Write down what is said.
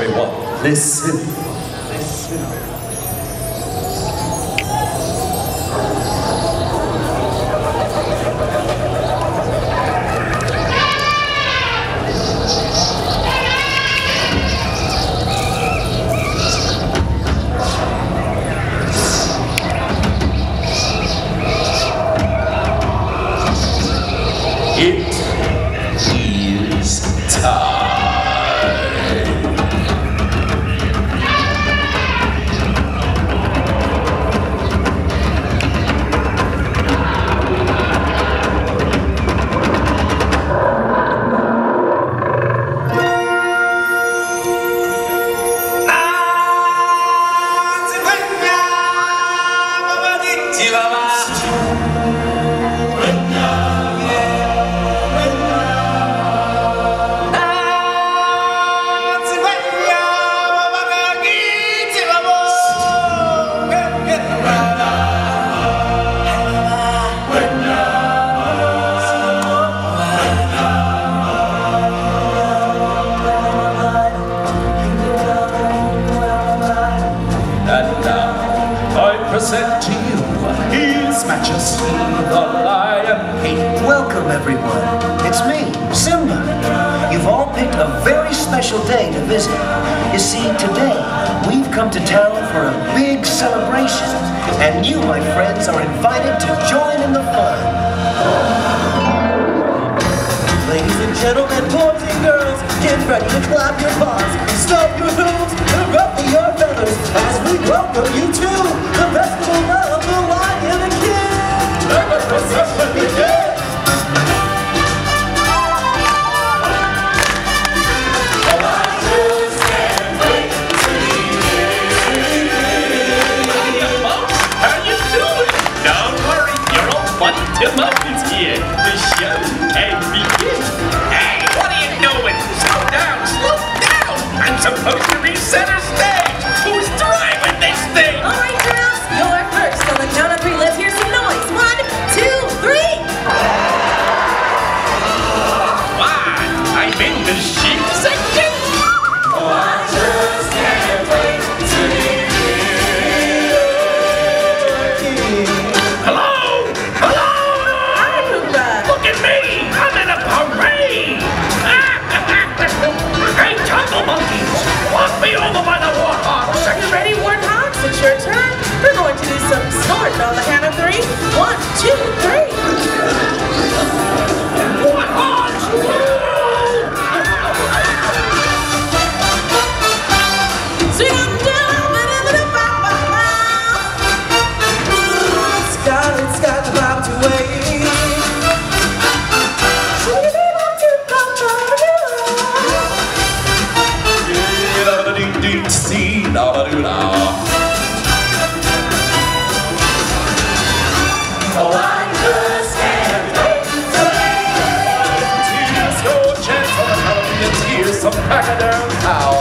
everyone, listen. Listen. It is time. Present to you His Majesty the Lion King. Welcome everyone. It's me, Simba. You've all picked a very special day to visit. You see, today we've come to town for a big celebration, and you, my friends, are invited to join in the fun. Ladies and gentlemen, boys and girls, get ready to clap your paws, stomp your hooves, and ruffle your feathers as we welcome you to the festival of the Lion King. Let the procession begin. How you doing? Don't worry, you're all funny Timothy's here. The show can begin. Hey, what are you doing? Slow down, slow down! I'm supposed to be center stage. Who's driving this thing? All right, girls, you're first. On the count of three, let's hear some noise. 1, 2, 3. Wow, I'm in the sheep section. I just can't wait to meet you. Hello? Hello? Hi, Pumbaa. Look at me! I'm in a parade! Hey, jungle monkeys! Walk me over by the warthog You section! ready, warthogs? It's your turn. We're going to do some snorting on the count of 3. 1, 2, 3. Warthogs! Swing 'em down, ba-da-ba-da-ba-ba-ba. It's got the vibe to wait. Oh, I just can't wait to Here's your chance for the Caribbeans. Here's some pachyderm cow.